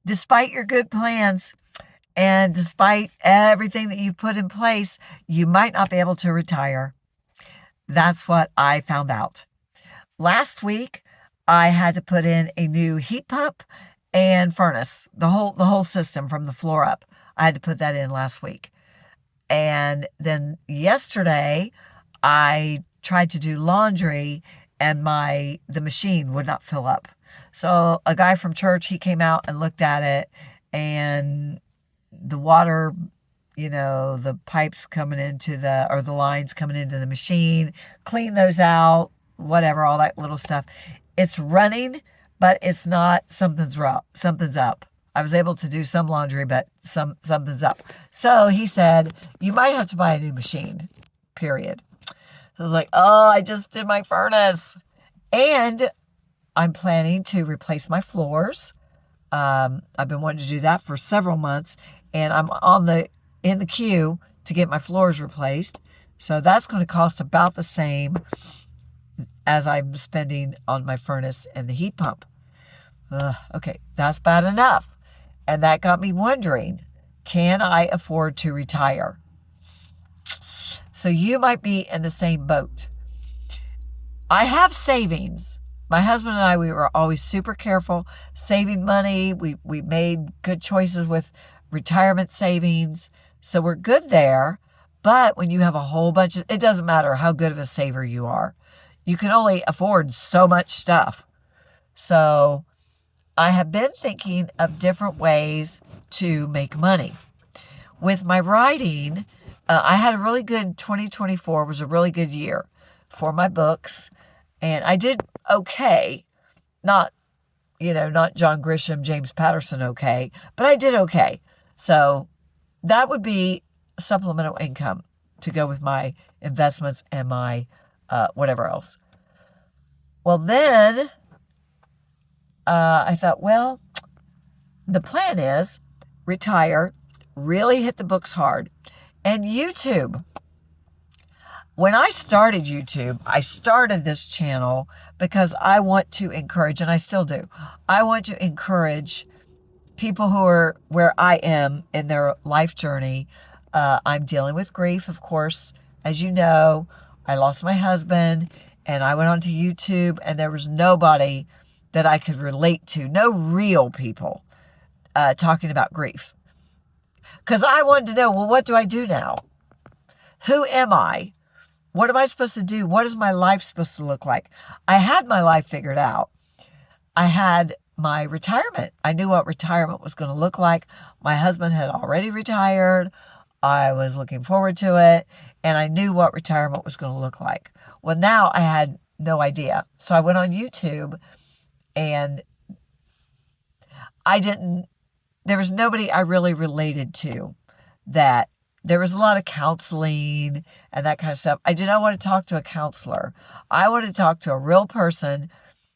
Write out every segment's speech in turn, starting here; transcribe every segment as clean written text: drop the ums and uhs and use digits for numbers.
despite your good plans and despite everything that you've put in place, you might not be able to retire. That's what I found out. Last week, I had to put in a new heat pump and furnace, the whole system from the floor up. I had to put that in last week. And then yesterday, I tried to do laundry and the machine would not fill up. So a guy from church, he came out and looked at it, and the water, the pipes coming into the lines coming into the machine, clean those out, whatever, all that little stuff. It's running, but it's not, something's up. I was able to do some laundry, but something's up. So he said, you might have to buy a new machine, period. So I was like, oh, I just did my furnace. And I'm planning to replace my floors. I've been wanting to do that for several months, and I'm in the queue to get my floors replaced. So that's going to cost about the same as I'm spending on my furnace and the heat pump. Okay, that's bad enough. And that got me wondering, can I afford to retire? So you might be in the same boat. I have savings. My husband and I, we were always super careful saving money. We made good choices with retirement savings. So we're good there. But when you have a whole bunch of, it doesn't matter how good of a saver you are. You can only afford so much stuff. So I have been thinking of different ways to make money. With my writing, I had a really good 2024 was a really good year for my books. And I did okay. Not John Grisham, James Patterson okay, but I did okay. So that would be supplemental income to go with my investments and my whatever else. Well, then I thought, well, the plan is retire, really hit the books hard. And YouTube. When I started YouTube, I started this channel because I want to encourage, and I still do, I want to encourage people who are where I am in their life journey. I'm dealing with grief, of course. As you know, I lost my husband, and I went onto YouTube, and there was nobody that I could relate to, no real people talking about grief. Because I wanted to know, well, what do I do now? Who am I? What am I supposed to do? What is my life supposed to look like? I had my life figured out. I had my retirement. I knew what retirement was going to look like. My husband had already retired. I was looking forward to it, and I knew what retirement was going to look like. Well, now I had no idea. So I went on YouTube, and there was nobody I really related to. That there was a lot of counseling and that kind of stuff. I did not want to talk to a counselor. I wanted to talk to a real person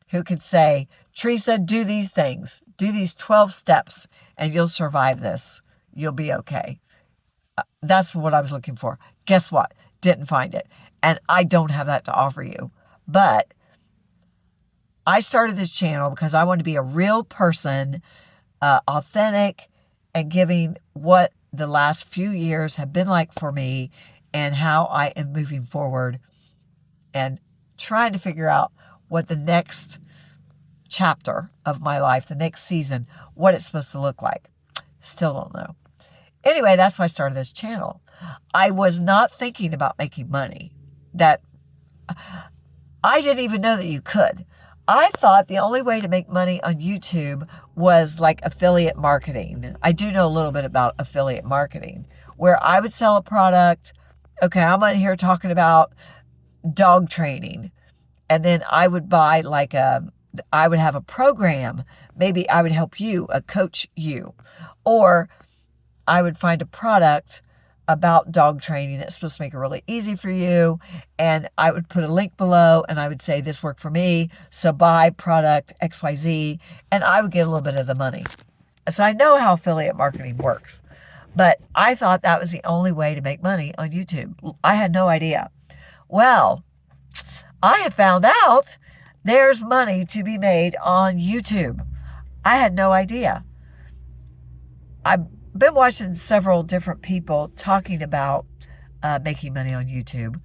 who could say, Teresa, do these things. Do these 12 steps, and you'll survive this. You'll be okay. That's what I was looking for. Guess what? Didn't find it. And I don't have that to offer you. But I started this channel because I wanted to be a real person, authentic, and giving what the last few years have been like for me and how I am moving forward and trying to figure out what the next chapter of my life, the next season, what it's supposed to look like. Still don't know. Anyway, that's why I started this channel. I was not thinking about making money. That I didn't even know that you could. I thought the only way to make money on YouTube was like affiliate marketing. I do know a little bit about affiliate marketing, where I would sell a product. Okay, I'm on here talking about dog training. And then I would buy I would have a program. Maybe I would help you, coach you. Or I would find a product about dog training that's supposed to make it really easy for you. And I would put a link below, and I would say, this worked for me, so buy product XYZ, and I would get a little bit of the money. So I know how affiliate marketing works. But I thought that was the only way to make money on YouTube. I had no idea. Well, I have found out there's money to be made on YouTube. I had no idea. I've been watching several different people talking about making money on YouTube.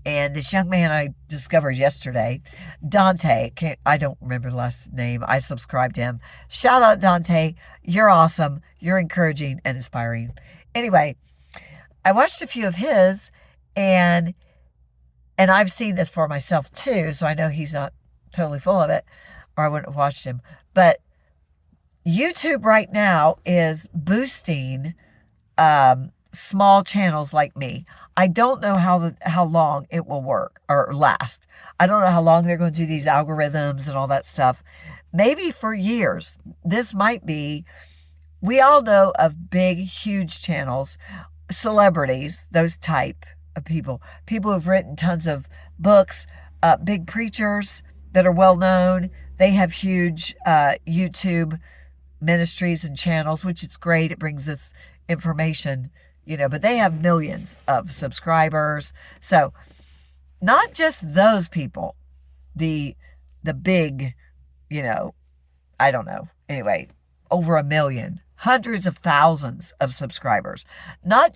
And this young man I discovered yesterday, Dante, I don't remember the last name. I subscribed to him. Shout out, Dante. You're awesome. You're encouraging and inspiring. Anyway, I watched a few of his, and I've seen this for myself too, so I know he's not totally full of it, or I wouldn't have watched him. But YouTube right now is boosting small channels like me. I don't know how long it will work or last. I don't know how long they're going to do these algorithms and all that stuff. Maybe for years. This might be, we all know of big, huge channels, celebrities, those type of people who've written tons of books, big preachers that are well known. They have huge YouTube ministries and channels, which is great. It brings us information, but they have millions of subscribers. So not just those people, the big, I don't know. Anyway, over 1 million, hundreds of thousands of subscribers. Not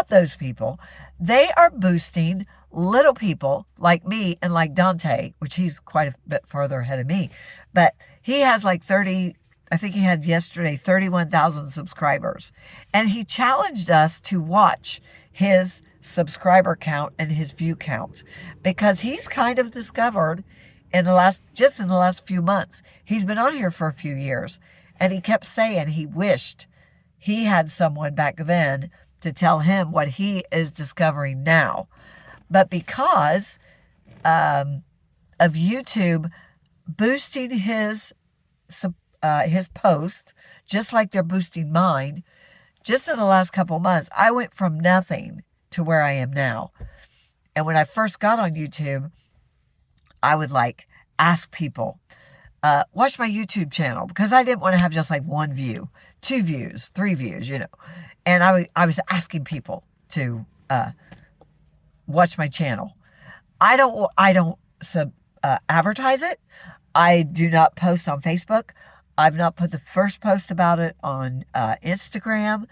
those people. They are boosting little people like me and like Dante, which he's quite a bit farther ahead of me. But he has like 30, I think he had yesterday 31,000 subscribers. And he challenged us to watch his subscriber count and his view count, because he's kind of discovered in the last few months. He's been on here for a few years, and he kept saying he wished he had someone back then to tell him what he is discovering now. But because of YouTube boosting his post, just like they're boosting mine, just in the last couple of months, I went from nothing to where I am now. And when I first got on YouTube, I would ask people, watch my YouTube channel, because I didn't want to have just like 1 view, 2 views, 3 views, And I was asking people to watch my channel. I don't advertise it. I do not post on Facebook. I've not put the first post about it on Instagram.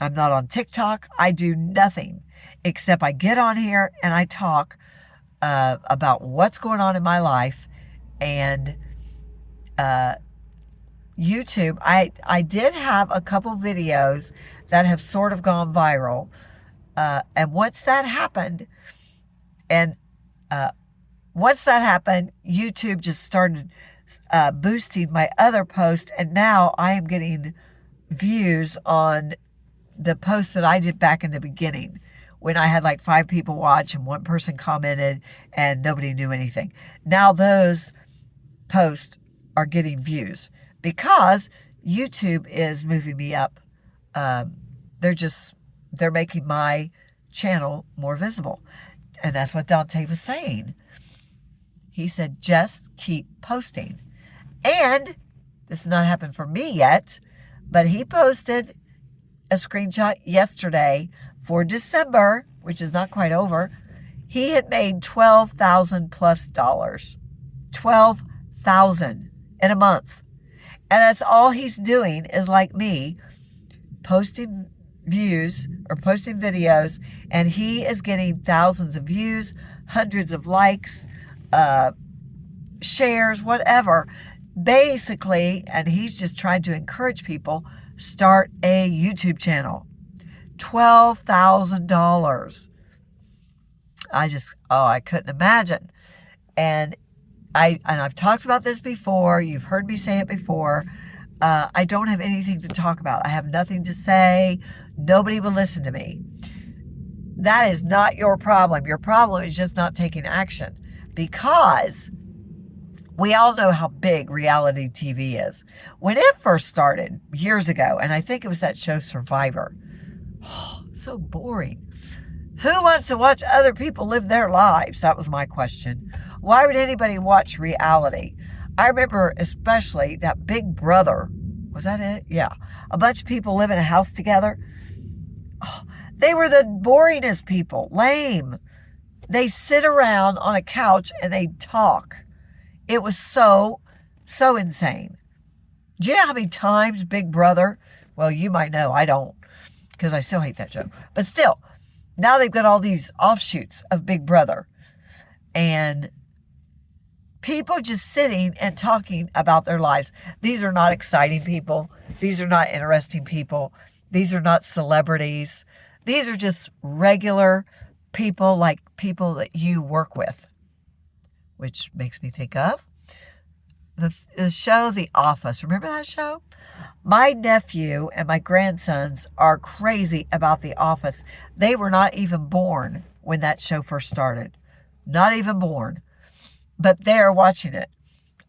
I'm not on TikTok. I do nothing except I get on here and I talk about what's going on in my life. And YouTube, I did have a couple videos that have sort of gone viral. And once that happened, YouTube just started boosting my other post, and now I am getting views on the post that I did back in the beginning, when I had like 5 people watch and 1 person commented and nobody knew anything. Now those posts are getting views because YouTube is moving me up. They're making my channel more visible. And that's what Dante was saying. He said, just keep posting. And this has not happened for me yet, but he posted a screenshot yesterday for December, which is not quite over. He had made $12,000 plus. $12,000 in a month. And that's all he's doing is like me, posting views or posting videos, and he is getting thousands of views, hundreds of likes, shares, whatever. Basically, and he's just trying to encourage people, start a YouTube channel. $12,000. I couldn't imagine. And I've talked about this before. You've heard me say it before. I don't have anything to talk about. I have nothing to say. Nobody will listen to me. That is not your problem. Your problem is just not taking action, because we all know how big reality TV is. When it first started years ago, and I think it was that show Survivor. Oh, so boring. Who wants to watch other people live their lives? That was my question. Why would anybody watch reality? I remember especially that Big Brother. Was that it? Yeah. A bunch of people live in a house together. Oh, they were the boringest people. Lame. They sit around on a couch and they talk. It was so insane. Do you know how many times Big Brother Well, you might know. I don't, because I still hate that show. But still, now they've got all these offshoots of Big Brother. And people just sitting and talking about their lives. These are not exciting people. These are not interesting people. These are not celebrities. These are just regular people, like people that you work with. Which makes me think of the show The Office. Remember that show? My nephew and my grandsons are crazy about The Office. They were not even born when that show first started. Not even born. But they're watching it.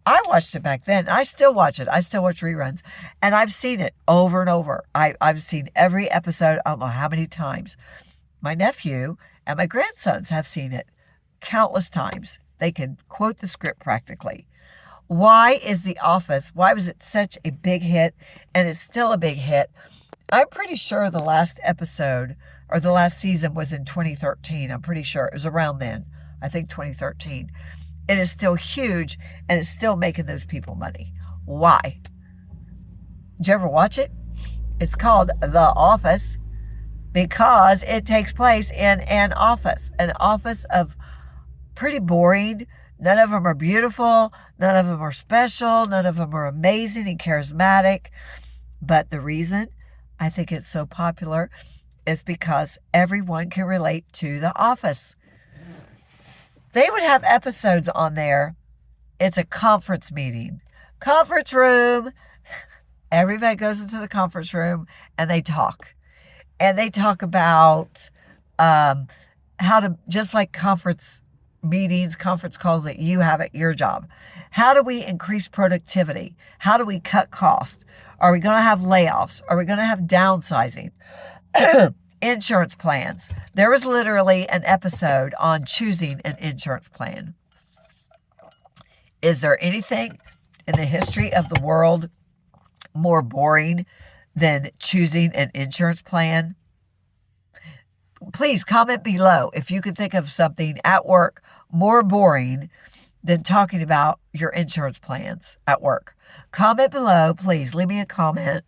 I watched it back then. I still watch it. I still watch reruns. And I've seen it over and over. I've seen every episode, I don't know how many times. My nephew and my grandsons have seen it countless times. They can quote the script practically. Why is The Office, why was it such a big hit? And it's still a big hit. I'm pretty sure the last episode or the last season was in 2013. I'm pretty sure it was around then. I think 2013. It is still huge and it's still making those people money. Why? Did you ever watch it? It's called The Office because it takes place in an office of pretty boring. None of them are beautiful. None of them are special. None of them are amazing and charismatic. But the reason I think it's so popular is because everyone can relate to The Office. They would have episodes on there. It's a conference meeting. Conference room. Everybody goes into the conference room and they talk. And they talk about how to, just like conference meetings, conference calls that you have at your job. How do we increase productivity? How do we cut costs? Are we going to have layoffs? Are we going to have downsizing? Insurance plans. There was literally an episode on choosing an insurance plan. Is there anything in the history of the world more boring than choosing an insurance plan? Please comment below if you can think of something at work more boring than talking about your insurance plans at work. Comment below, please. Leave me a comment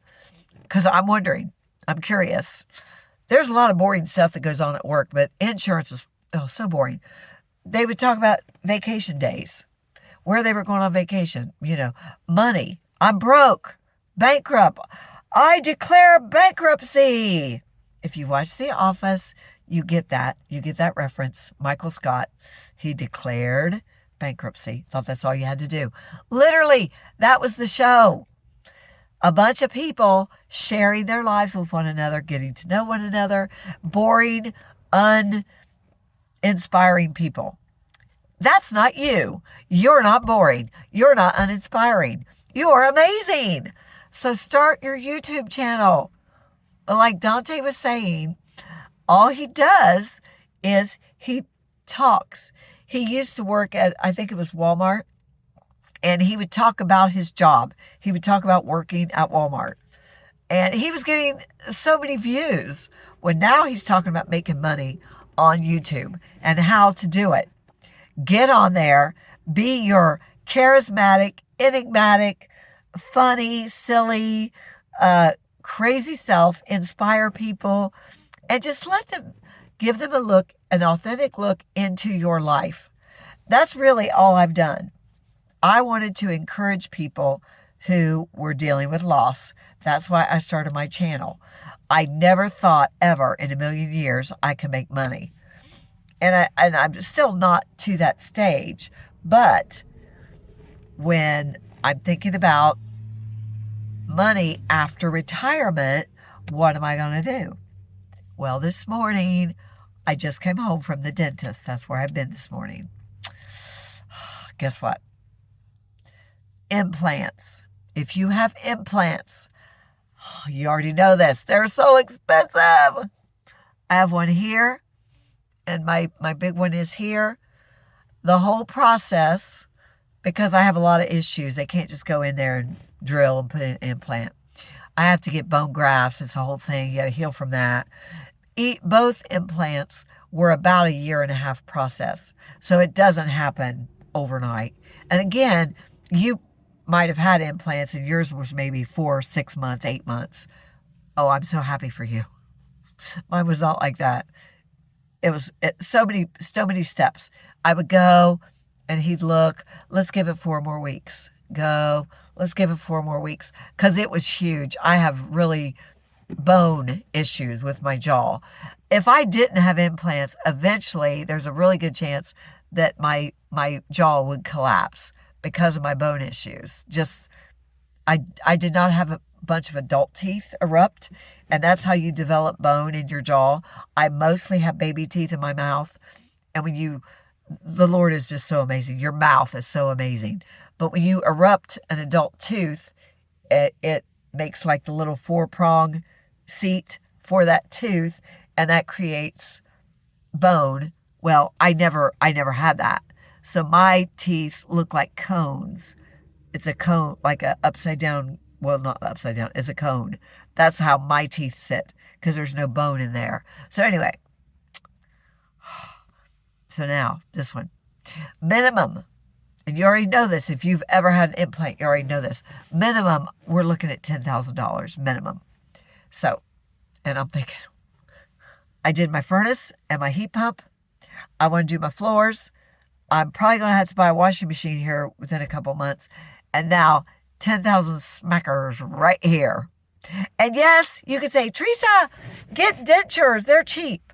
because I'm wondering. I'm curious. There's a lot of boring stuff that goes on at work, but insurance is so boring. They would talk about vacation days, where they were going on vacation, money. I'm broke, bankrupt. I declare bankruptcy. If you watch The Office, you get that. You get that reference. Michael Scott, he declared bankruptcy. Thought that's all you had to do. Literally, that was the show. A bunch of people sharing their lives with one another, getting to know one another, boring, uninspiring people. That's not you. You're not boring. You're not uninspiring. You're amazing. So start your YouTube channel. But like Dante was saying, all he does is he talks. He used to work at, I think it was Walmart. And he would talk about his job. He would talk about working at Walmart. And he was getting so many views. When now he's talking about making money on YouTube and how to do it. Get on there. Be your charismatic, enigmatic, funny, silly, crazy self. Inspire people. And just give them a look, an authentic look into your life. That's really all I've done. I wanted to encourage people who were dealing with loss. That's why I started my channel. I never thought ever in a million years I could make money. And I'm still not to that stage. But when I'm thinking about money after retirement, what am I going to do? Well, this morning, I just came home from the dentist. That's where I've been this morning. Guess what? Implants. If you have implants, you already know this. They're so expensive. I have one here, and my big one is here. The whole process, because I have a lot of issues, they can't just go in there and drill and put in an implant. I have to get bone grafts. It's a whole thing. You got to heal from that. Both implants were about 1.5 year process. So it doesn't happen overnight. And again, you might have had implants and yours was maybe 4, 6 months, 8 months. Oh, I'm so happy for you. Mine was not like that. It was so many steps. I would go and he'd look, let's give it 4 more weeks. Go, let's give it 4 more weeks. Because it was huge. I have really bone issues with my jaw. If I didn't have implants, eventually there's a really good chance that my jaw would collapse because of my bone issues. Just I did not have a bunch of adult teeth erupt, and that's how you develop bone in your jaw. I mostly have baby teeth in my mouth, and the Lord is just so amazing. Your mouth is so amazing. But when you erupt an adult tooth, it makes like the little 4-prong seat for that tooth, and that creates bone. Well, I never had that. So my teeth look like cones. It's a cone, like a upside down, well, not upside down, it's a cone. That's how my teeth sit, because there's no bone in there. So anyway, so now this one. Minimum, and you already know this, if you've ever had an implant, you already know this. Minimum, we're looking at $10,000 minimum. So, and I'm thinking, I did my furnace and my heat pump. I want to do my floors. I'm probably going to have to buy a washing machine here within a couple months. And now 10,000 smackers right here. And yes, you could say, Teresa, get dentures. They're cheap.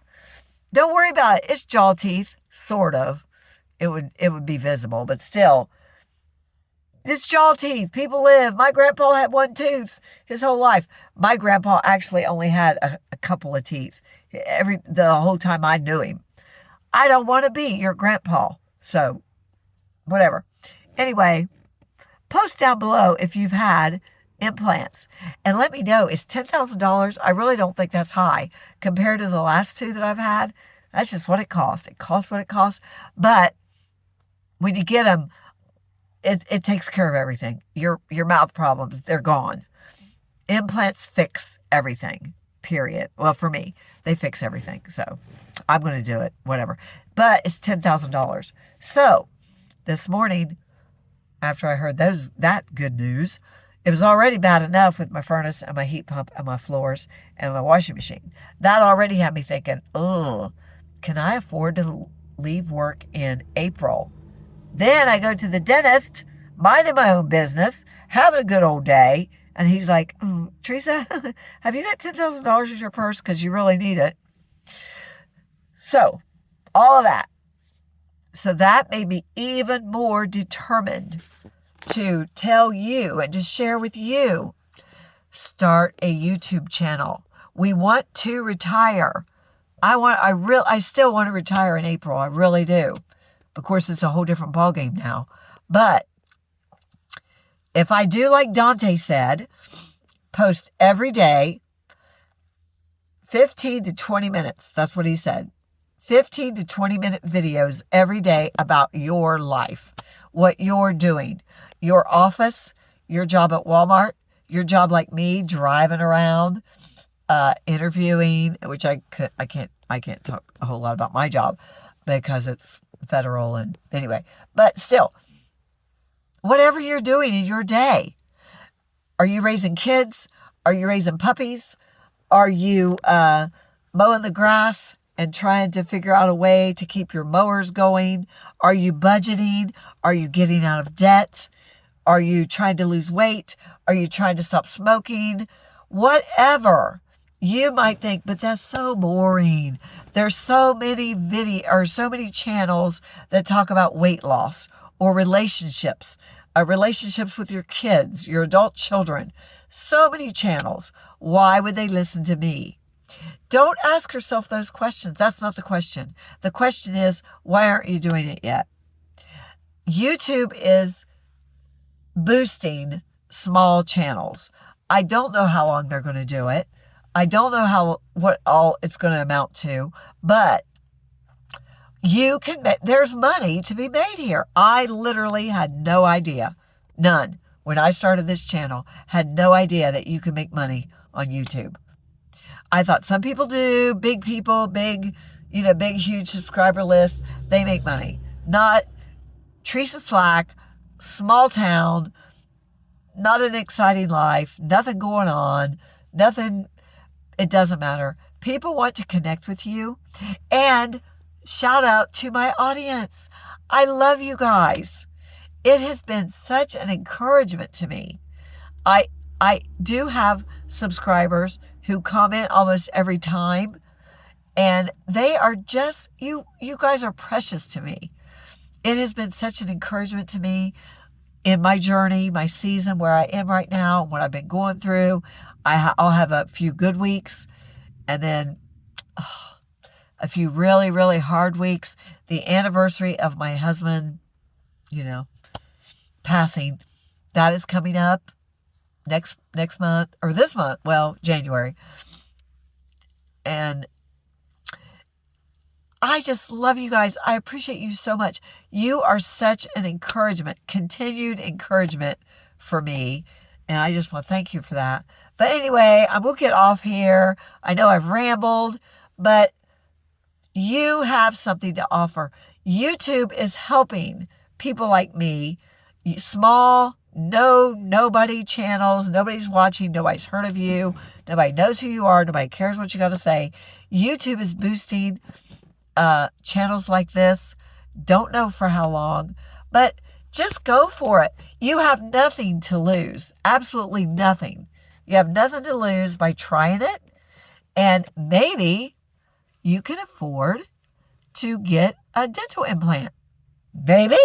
Don't worry about it. It's jaw teeth, sort of. It would be visible, but still. It's jaw teeth. People live. My grandpa had one tooth his whole life. My grandpa actually only had a couple of teeth the whole time I knew him. I don't want to be your grandpa. So, whatever. Anyway, post down below if you've had implants. And let me know, is $10,000? I really don't think that's high compared to the last two that I've had. That's just what it costs. It costs what it costs. But when you get them, it takes care of everything. Your mouth problems, they're gone. Implants fix everything, period. Well, for me, they fix everything. So I'm going to do it, whatever. But it's $10,000. So this morning, after I heard that good news, it was already bad enough with my furnace and my heat pump and my floors and my washing machine. That already had me thinking, oh, can I afford to leave work in April? Then I go to the dentist, minding my own business, having a good old day. And he's like, Teresa, have you got $10,000 in your purse? Because you really need it. So, all of that. So that made me even more determined to tell you and to share with you. Start a YouTube channel. We want to retire. I still want to retire in April. I really do. Of course, it's a whole different ballgame now. But if I do like Dante said, post every day, 15 to 20 minutes. That's what he said. 15 to 20 minute videos every day about your life, what you're doing, your office, your job at Walmart, your job like me, driving around, interviewing, which I can't talk a whole lot about my job because it's federal and anyway, but still, whatever you're doing in your day. Are you raising kids? Are you raising puppies? Are you mowing the grass and trying to figure out a way to keep your mowers going? Are you budgeting? Are you getting out of debt? Are you trying to lose weight? Are you trying to stop smoking? Whatever. You might think, but that's so boring. There's so many so many channels that talk about weight loss or relationships with your kids, your adult children. So many channels. Why would they listen to me? Don't ask yourself those questions. That's not the question. The question is, why aren't you doing it yet? YouTube is boosting small channels. I don't know how long they're going to do it. I don't know what all it's going to amount to, but there's money to be made here. I literally had no idea, none, when I started this channel, had no idea that you could make money on YouTube. I thought some people do, big people, big, huge subscriber lists, they make money. Not Teresa Slack, small town, not an exciting life, nothing going on, nothing. It doesn't matter. People want to connect with you. And shout out to my audience. I love you guys. It has been such an encouragement to me. I do have subscribers who comment almost every time, and they are just, you guys are precious to me. It has been such an encouragement to me in my journey, my season, where I am right now, what I've been going through. I'll have a few good weeks, and then a few really, really hard weeks. The anniversary of my husband, passing, that is coming up next month, or this month, well, January. And I just love you guys. I appreciate you so much. You are such an encouragement, continued encouragement for me. And I just want to thank you for that. But anyway, I will get off here. I know I've rambled, but you have something to offer. YouTube is helping people like me, small, nobody channels, nobody's watching, nobody's heard of you, nobody knows who you are, nobody cares what you got to say. YouTube is boosting channels like this. Don't know for how long, but just go for it. You have nothing to lose, absolutely nothing. You have nothing to lose by trying it, and maybe you can afford to get a dental implant. Maybe.